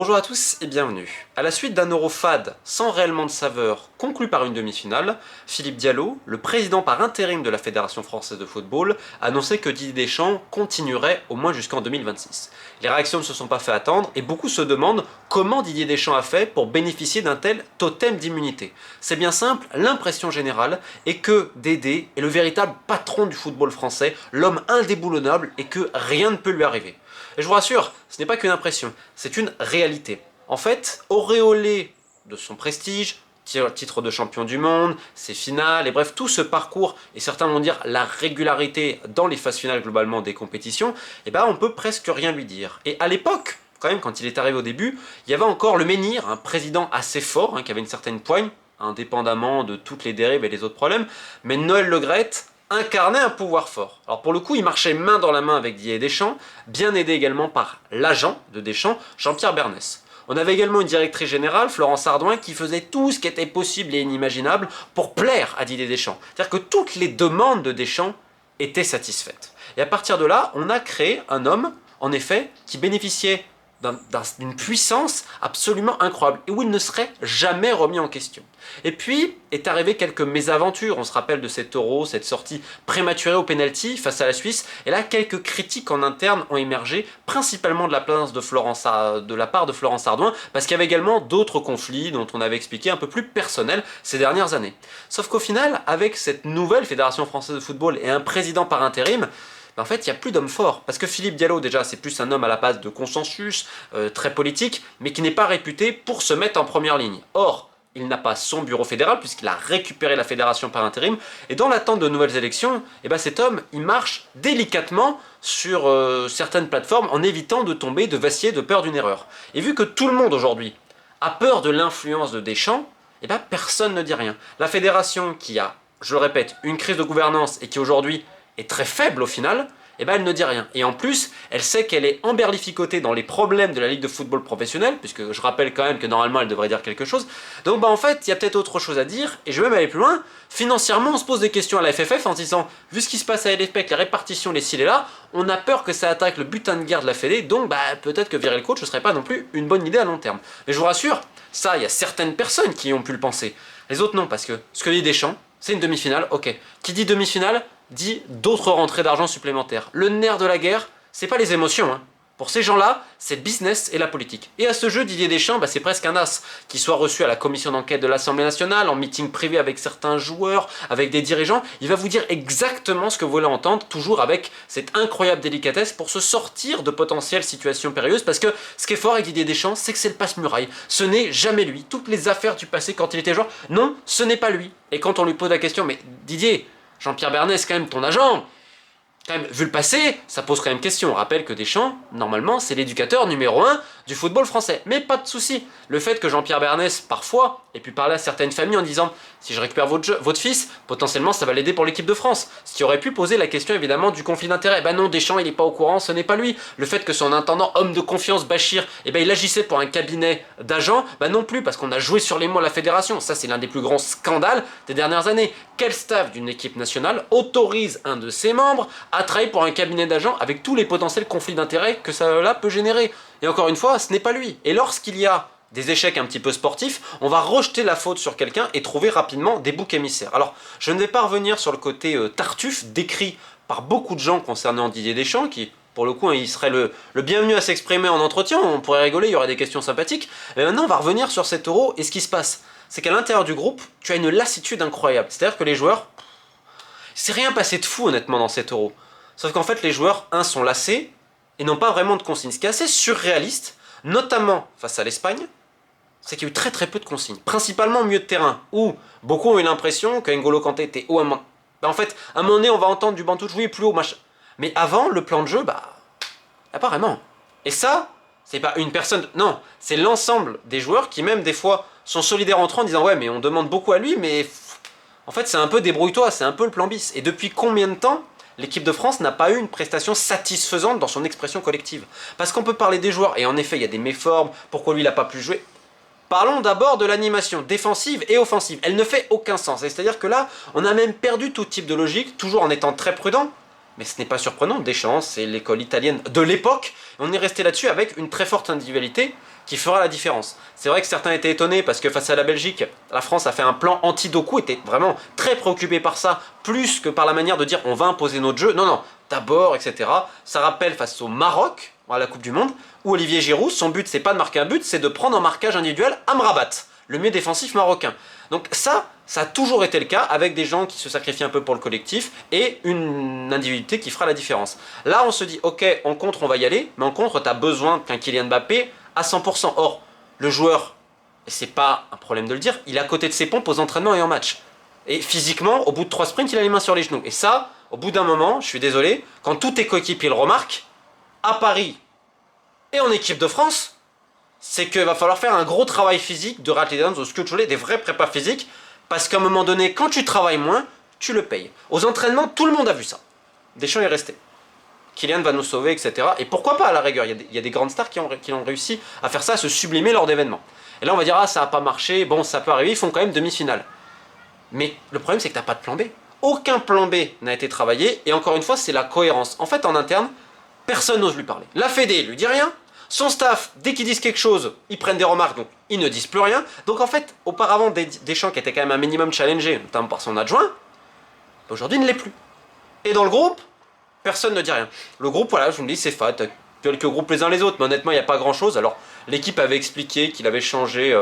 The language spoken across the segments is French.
Bonjour à tous et bienvenue. À la suite d'un euro fade sans réellement de saveur conclu par une demi-finale, Philippe Diallo, le président par intérim de la Fédération française de football, a annoncé que Didier Deschamps continuerait au moins jusqu'en 2026. Les réactions ne se sont pas fait attendre et beaucoup se demandent comment Didier Deschamps a fait pour bénéficier d'un tel totem d'immunité. C'est bien simple, l'impression générale est que Dédé est le véritable patron du football français, l'homme indéboulonnable et que rien ne peut lui arriver. Et je vous rassure, ce n'est pas qu'une impression, c'est une réalité. En fait, auréolé de son prestige, titre de champion du monde, ses finales, et bref, tout ce parcours, et certains vont dire la régularité dans les phases finales globalement des compétitions, eh ben on peut presque rien lui dire. Et à l'époque, quand même, quand il est arrivé au début, il y avait encore le menhir, un président assez fort, qui avait une certaine poigne, indépendamment de toutes les dérives et les autres problèmes, mais Noël Le Graët incarnait un pouvoir fort. Alors pour le coup, il marchait main dans la main avec Didier Deschamps, bien aidé également par l'agent de Deschamps, Jean-Pierre Bernès. On avait également une directrice générale, Florence Ardouin, qui faisait tout ce qui était possible et inimaginable pour plaire à Didier Deschamps. C'est-à-dire que toutes les demandes de Deschamps étaient satisfaites. Et à partir de là, on a créé un homme, en effet, qui bénéficiait d'une puissance absolument incroyable et où il ne serait jamais remis en question. Et puis est arrivé quelques mésaventures, on se rappelle de cet euro, cette sortie prématurée au penalty face à la Suisse, et là quelques critiques en interne ont émergé, principalement de la part de Florence Ardouin, parce qu'il y avait également d'autres conflits dont on avait expliqué un peu plus personnels ces dernières années. Sauf qu'au final, avec cette nouvelle Fédération française de football et un président par intérim, en fait, il n'y a plus d'homme fort. Parce que Philippe Diallo, déjà, c'est plus un homme à la base de consensus, très politique, mais qui n'est pas réputé pour se mettre en première ligne. Or, il n'a pas son bureau fédéral, puisqu'il a récupéré la fédération par intérim, et dans l'attente de nouvelles élections, eh ben, cet homme, il marche délicatement sur certaines plateformes, en évitant de tomber, de vaciller, de peur d'une erreur. Et vu que tout le monde, aujourd'hui, a peur de l'influence de Deschamps, eh ben, personne ne dit rien. La fédération qui a, je le répète, une crise de gouvernance, et qui aujourd'hui est très faible au final, eh ben elle ne dit rien. Et en plus, elle sait qu'elle est emberlificotée dans les problèmes de la Ligue de football professionnelle, puisque je rappelle quand même que normalement elle devrait dire quelque chose. Donc en fait, il y a peut-être autre chose à dire, et je vais même aller plus loin. Financièrement, on se pose des questions à la FFF en se disant, vu ce qui se passe à LFP, les répartitions, les ci et là, on a peur que ça attaque le butin de guerre de la Fédé, donc peut-être que virer le coach, ce serait pas non plus une bonne idée à long terme. Mais je vous rassure, ça, il y a certaines personnes qui ont pu le penser. Les autres non, parce que ce que dit Deschamps, c'est une demi-finale, ok. Qui dit demi-finale dit d'autres rentrées d'argent supplémentaires. Le nerf de la guerre, c'est pas les émotions. Pour ces gens-là, c'est le business et la politique. Et à ce jeu, Didier Deschamps, c'est presque un as. Qu'il soit reçu à la commission d'enquête de l'Assemblée nationale, en meeting privé avec certains joueurs, avec des dirigeants, il va vous dire exactement ce que vous voulez entendre, toujours avec cette incroyable délicatesse pour se sortir de potentielles situations périlleuses. Parce que ce qui est fort avec Didier Deschamps, c'est que c'est le passe-muraille. Ce n'est jamais lui. Toutes les affaires du passé quand il était joueur, non, ce n'est pas lui. Et quand on lui pose la question, mais Didier, Jean-Pierre Bernès, quand même ton agent, quand même, vu le passé, ça pose quand même question. On rappelle que Deschamps, normalement, c'est l'éducateur numéro 1 du football français. Mais pas de souci. Le fait que Jean-Pierre Bernès, parfois, ait pu parler à certaines familles en disant « Si je récupère votre fils, potentiellement, ça va l'aider pour l'équipe de France ». Ce qui aurait pu poser la question, évidemment, du conflit d'intérêts. Non, Deschamps, il n'est pas au courant, ce n'est pas lui. Le fait que son intendant, homme de confiance, Bachir, il agissait pour un cabinet d'agents, non plus, parce qu'on a joué sur les mots à la fédération. Ça, c'est l'un des plus grands scandales des dernières années. Quel staff d'une équipe nationale autorise un de ses membres à travailler pour un cabinet d'agents avec tous les potentiels conflits d'intérêts que cela peut générer? Et encore une fois, ce n'est pas lui. Et lorsqu'il y a des échecs un petit peu sportifs, on va rejeter la faute sur quelqu'un et trouver rapidement des boucs émissaires. Alors, je ne vais pas revenir sur le côté tartuffe décrit par beaucoup de gens concernant Didier Deschamps, qui, pour le coup, il serait le bienvenu à s'exprimer en entretien, on pourrait rigoler, il y aurait des questions sympathiques. Mais maintenant, on va revenir sur cet euro, et ce qui se passe, c'est qu'à l'intérieur du groupe, tu as une lassitude incroyable. C'est-à-dire que les joueurs, c'est rien passé de fou honnêtement dans cet euro. Sauf qu'en fait, les joueurs, sont lassés, et n'ont pas vraiment de consignes. Ce qui est assez surréaliste, notamment face à l'Espagne, c'est qu'il y a eu très très peu de consignes. Principalement au milieu de terrain, où beaucoup ont eu l'impression qu'N'Golo Kanté était haut à main. En fait, à un moment donné, on va entendre du banc touche, oui, plus haut, machin. Mais avant, le plan de jeu, apparemment. Et ça, c'est pas une personne, non, c'est l'ensemble des joueurs qui même des fois sont solidaires entre eux en disant ouais, mais on demande beaucoup à lui, mais en fait, c'est un peu débrouille-toi, c'est un peu le plan bis. Et depuis combien de temps l'équipe de France n'a pas eu une prestation satisfaisante dans son expression collective? Parce qu'on peut parler des joueurs, et en effet, il y a des méformes, pourquoi lui, il n'a pas pu jouer. Parlons d'abord de l'animation défensive et offensive. Elle ne fait aucun sens. C'est-à-dire que là, on a même perdu tout type de logique, toujours en étant très prudent. Mais ce n'est pas surprenant, Deschamps, c'est l'école italienne de l'époque. On est resté là-dessus avec une très forte individualité qui fera la différence. C'est vrai que certains étaient étonnés parce que face à la Belgique, la France a fait un plan anti-Doku, était vraiment très préoccupé par ça, plus que par la manière de dire on va imposer notre jeu. Non, non, d'abord, etc. Ça rappelle face au Maroc, à la Coupe du Monde, où Olivier Giroud, son but c'est pas de marquer un but, c'est de prendre en marquage individuel Amrabat, le mieux défensif marocain. Donc ça a toujours été le cas avec des gens qui se sacrifient un peu pour le collectif et une individualité qui fera la différence. Là, on se dit, ok, en contre, on va y aller, mais en contre, tu as besoin qu'un Kylian Mbappé à 100%. Or, le joueur, et c'est pas un problème de le dire, il est à côté de ses pompes aux entraînements et en match. Et physiquement, au bout de 3 sprints, il a les mains sur les genoux. Et ça, au bout d'un moment, je suis désolé, quand tous tes coéquipiers le remarquent, à Paris et en équipe de France, c'est qu'il va falloir faire un gros travail physique de Ratledance ou ce que tu voulais, des vrais prépas physiques, parce qu'à un moment donné, quand tu travailles moins, tu le payes. Aux entraînements, tout le monde a vu ça. Deschamps est resté. Kylian va nous sauver, etc. Et pourquoi pas à la rigueur, il y a des grandes stars qui ont réussi à faire ça, à se sublimer lors d'événements. Et là, on va dire, ah, ça n'a pas marché, bon, ça peut arriver, ils font quand même demi-finale. Mais le problème, c'est que tu n'as pas de plan B. Aucun plan B n'a été travaillé, et encore une fois, c'est la cohérence. En fait, en interne, personne n'ose lui parler. La Fédé lui dit rien. Son staff, dès qu'ils disent quelque chose, ils prennent des remarques, donc ils ne disent plus rien. Donc en fait, auparavant, Deschamps, qui était quand même un minimum challengé, notamment par son adjoint, aujourd'hui il ne l'est plus. Et dans le groupe, personne ne dit rien. Le groupe, voilà, je me dis, c'est fat. Quelques groupes les uns les autres, mais honnêtement, il n'y a pas grand-chose. Alors, l'équipe avait expliqué qu'il avait changé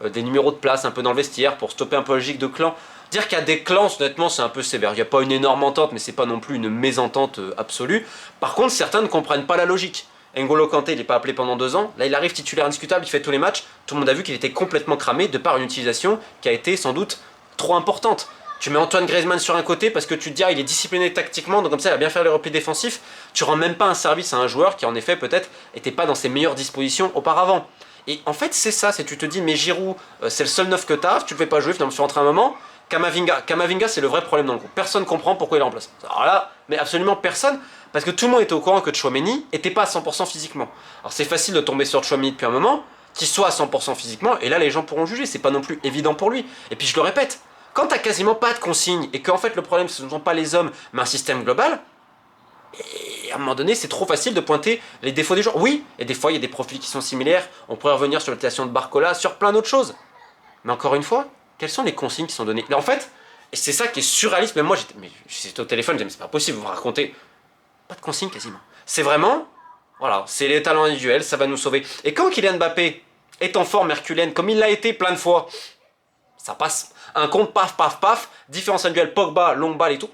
des numéros de place un peu dans le vestiaire pour stopper un peu la logique de clan. Dire qu'il y a des clans, honnêtement, c'est un peu sévère. Il n'y a pas une énorme entente, mais c'est pas non plus une mésentente absolue. Par contre, certains ne comprennent pas la logique. N'Golo Kanté, il n'est pas appelé pendant 2 ans. Là, il arrive titulaire indiscutable, il fait tous les matchs. Tout le monde a vu qu'il était complètement cramé de par une utilisation qui a été sans doute trop importante. Tu mets Antoine Griezmann sur un côté parce que tu te dis, ah, il est discipliné tactiquement, donc comme ça, il va bien faire les replis défensifs. Tu rends même pas un service à un joueur qui, en effet, peut-être, n'était pas dans ses meilleures dispositions auparavant. Et en fait, c'est ça, c'est tu te dis, mais Giroud, c'est le seul neuf que tu as, tu ne le fais pas jouer, finalement, tu rentres un moment. Kamavinga, c'est le vrai problème dans le groupe. Personne ne comprend pourquoi il est en place. Alors là, mais absolument personne. Parce que tout le monde était au courant que Tchouaméni était pas à 100% physiquement. Alors c'est facile de tomber sur Tchouaméni depuis un moment, qu'il soit à 100% physiquement, et là les gens pourront juger, c'est pas non plus évident pour lui. Et puis je le répète, quand t'as quasiment pas de consignes, et qu'en fait le problème ce ne sont pas les hommes, mais un système global, et à un moment donné c'est trop facile de pointer les défauts des gens. Oui, et des fois il y a des profils qui sont similaires, on pourrait revenir sur l'utilisation de Barcola, sur plein d'autres choses. Mais encore une fois, quelles sont les consignes qui sont données? Mais en fait, et c'est ça qui est surréaliste, même moi j'étais au téléphone, je disais mais c'est pas possible, vous me racontez... Pas de consigne quasiment. C'est vraiment, voilà, c'est les talents individuels, ça va nous sauver. Et quand Kylian Mbappé est en forme herculéenne, comme il l'a été plein de fois, ça passe. Un compte, paf, paf, paf, différence individuelle, Pogba, longue balle et tout.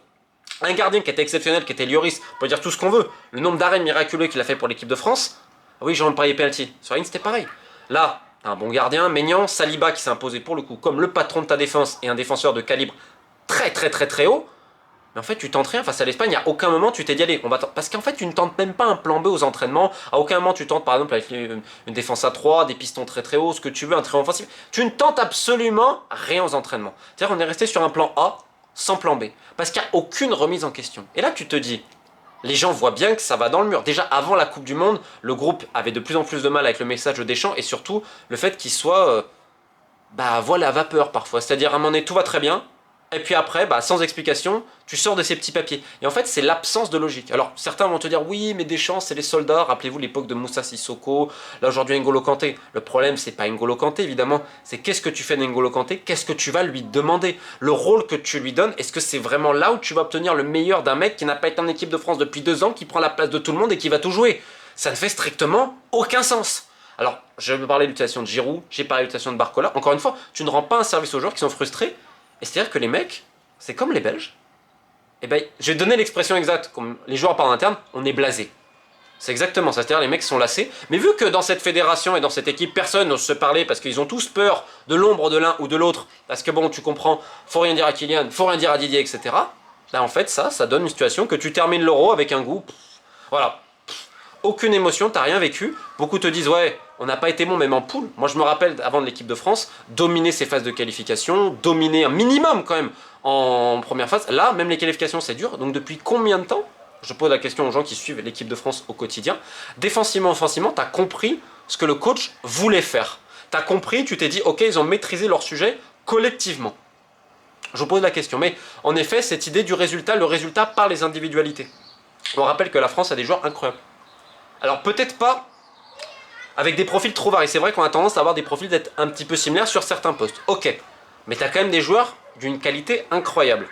Un gardien qui était exceptionnel, qui était Lloris, on peut dire tout ce qu'on veut. Le nombre d'arrêts miraculeux qu'il a fait pour l'équipe de France. Oui, Jean Parier penalty. Sur Rennes, c'était pareil. Là, un bon gardien, Maignan, Saliba qui s'est imposé pour le coup comme le patron de ta défense et un défenseur de calibre très très très très haut. Mais en fait, tu tentes rien face à l'Espagne, à aucun moment tu t'es dit allez, parce qu'en fait, tu ne tentes même pas un plan B aux entraînements, à aucun moment tu tentes par exemple avec une défense à 3, des pistons très très hauts, ce que tu veux, un trio offensif. Tu ne tentes absolument rien aux entraînements. C'est-à-dire qu'on est resté sur un plan A sans plan B, parce qu'il n'y a aucune remise en question. Et là, tu te dis, les gens voient bien que ça va dans le mur. Déjà, avant la Coupe du Monde, le groupe avait de plus en plus de mal avec le message de Deschamps, et surtout le fait qu'il soit, voilà, à vapeur parfois. C'est-à-dire, à un moment donné, tout va très bien, et puis après, sans explication, tu sors de ces petits papiers. Et en fait, c'est l'absence de logique. Alors, certains vont te dire, oui, mais Deschamps, c'est les soldats. Rappelez-vous l'époque de Moussa Sissoko. Là, aujourd'hui, N'Golo Kanté. Le problème, c'est pas N'Golo Kanté, évidemment. C'est qu'est-ce que tu fais d'N'Golo Kanté? Qu'est-ce que tu vas lui demander? Le rôle que tu lui donnes, est-ce que c'est vraiment là où tu vas obtenir le meilleur d'un mec qui n'a pas été en équipe de France depuis 2 ans, qui prend la place de tout le monde et qui va tout jouer? Ça ne fait strictement aucun sens. Alors, je vais parler de l'utilisation de Giroud, j'ai parlé de l'utilisation de Barcola. Encore une fois, tu ne rends pas un service aux joueurs qui sont frustrés. Et c'est-à-dire que les mecs, c'est comme les Belges. Eh ben, je vais donner l'expression exacte, comme les joueurs par interne, on est blasé. C'est exactement ça, c'est-à-dire les mecs sont lassés. Mais vu que dans cette fédération et dans cette équipe, personne n'ose se parler parce qu'ils ont tous peur de l'ombre de l'un ou de l'autre, parce que bon, tu comprends, faut rien dire à Kylian, faut rien dire à Didier, etc. Là, en fait, ça donne une situation que tu termines l'Euro avec un goût, voilà, aucune émotion, t'as rien vécu. Beaucoup te disent, ouais, on n'a pas été bon même en poule. Moi, je me rappelle, avant de l'équipe de France, dominer ces phases de qualification, dominer un minimum quand même en première phase. Là, même les qualifications, c'est dur. Donc, depuis combien de temps, je pose la question aux gens qui suivent l'équipe de France au quotidien, défensivement, offensivement, t'as compris ce que le coach voulait faire. T'as compris, tu t'es dit, ok, ils ont maîtrisé leur sujet collectivement. Je vous pose la question. Mais en effet, cette idée du résultat, le résultat par les individualités. On rappelle que la France a des joueurs incroyables. Alors peut-être pas avec des profils trop variés. C'est vrai qu'on a tendance à avoir des profils d'être un petit peu similaires sur certains postes. Ok, mais tu as quand même des joueurs d'une qualité incroyable.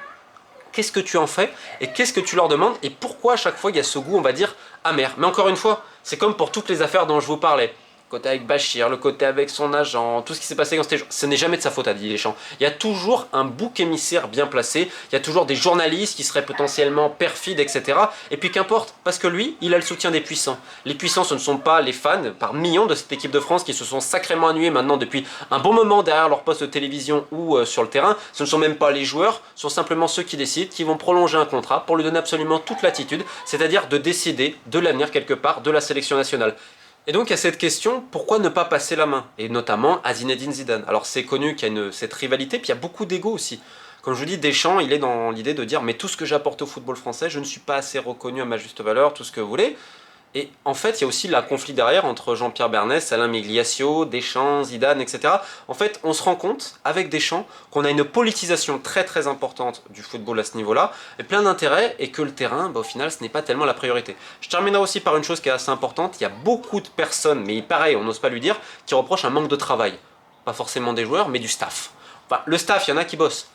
Qu'est-ce que tu en fais et qu'est-ce que tu leur demandes et pourquoi à chaque fois il y a ce goût, on va dire, amer. Mais encore une fois, c'est comme pour toutes les affaires dont je vous parlais. Le côté avec Bachir, le côté avec son agent, tout ce qui s'est passé dans ce n'est jamais de sa faute à Didier Deschamps. Il y a toujours un bouc émissaire bien placé, il y a toujours des journalistes qui seraient potentiellement perfides, etc. Et puis qu'importe, parce que lui, il a le soutien des puissants. Les puissants, ce ne sont pas les fans par millions de cette équipe de France qui se sont sacrément annuyés maintenant depuis un bon moment derrière leur poste de télévision ou sur le terrain. Ce ne sont même pas les joueurs, ce sont simplement ceux qui décident, qui vont prolonger un contrat pour lui donner absolument toute latitude, c'est-à-dire de décider de l'avenir quelque part de la sélection nationale. Et donc il y a cette question, pourquoi ne pas passer la main? Et notamment à Zinedine Zidane. Alors c'est connu qu'il y a cette rivalité, puis il y a beaucoup d'ego aussi. Comme je vous dis, Deschamps, il est dans l'idée de dire, mais tout ce que j'apporte au football français, je ne suis pas assez reconnu à ma juste valeur, tout ce que vous voulez. Et en fait, il y a aussi la conflit derrière entre Jean-Pierre Bernès, Alain Migliaccio, Deschamps, Zidane, etc. En fait, on se rend compte, avec Deschamps, qu'on a une politisation très très importante du football à ce niveau-là, et plein d'intérêts, et que le terrain, au final, ce n'est pas tellement la priorité. Je terminerai aussi par une chose qui est assez importante, il y a beaucoup de personnes, mais pareil, on n'ose pas lui dire, qui reprochent un manque de travail. Pas forcément des joueurs, mais du staff. Enfin, le staff, il y en a qui bossent.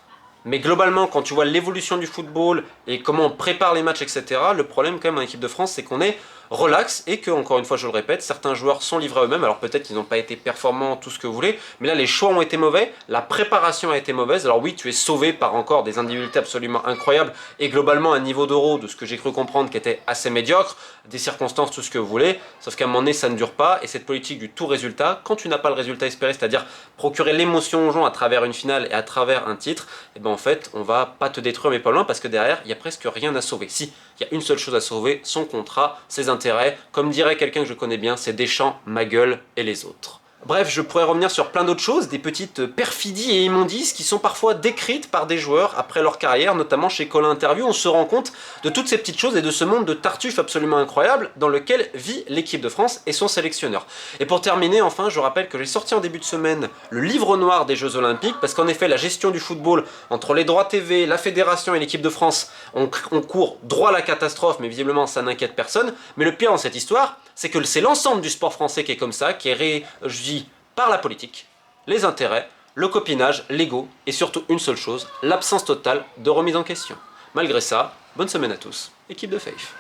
Mais globalement, quand tu vois l'évolution du football et comment on prépare les matchs, etc., le problème quand même en équipe de France, c'est qu'on est relax et que, encore une fois, je le répète, certains joueurs sont livrés à eux-mêmes. Alors peut-être qu'ils n'ont pas été performants, tout ce que vous voulez, mais là, les choix ont été mauvais, la préparation a été mauvaise. Alors oui, tu es sauvé par encore des individualités absolument incroyables et globalement un niveau d'euro, de ce que j'ai cru comprendre, qui était assez médiocre, des circonstances, tout ce que vous voulez, sauf qu'à un moment donné, ça ne dure pas. Et cette politique du tout résultat, quand tu n'as pas le résultat espéré, c'est-à-dire procurer l'émotion aux gens à travers une finale et à travers un titre, et ben en fait, on va pas te détruire mais pas loin parce que derrière, il n'y a presque rien à sauver. Si, il y a une seule chose à sauver, son contrat, ses intérêts. Comme dirait quelqu'un que je connais bien, c'est Deschamps, ma gueule et les autres. Bref, je pourrais revenir sur plein d'autres choses, des petites perfidies et immondices qui sont parfois décrites par des joueurs après leur carrière, notamment chez Colin Interview. On se rend compte de toutes ces petites choses et de ce monde de tartuffe absolument incroyable dans lequel vit l'équipe de France et son sélectionneur. Et pour terminer, enfin, je rappelle que j'ai sorti en début de semaine le livre noir des Jeux Olympiques, parce qu'en effet, la gestion du football entre les droits TV, la fédération et l'équipe de France, on court droit à la catastrophe, mais visiblement ça n'inquiète personne. Mais le pire dans cette histoire, c'est que c'est l'ensemble du sport français qui est comme ça, qui est régi par la politique, les intérêts, le copinage, l'ego et surtout une seule chose, l'absence totale de remise en question. Malgré ça, bonne semaine à tous, équipe de Faith.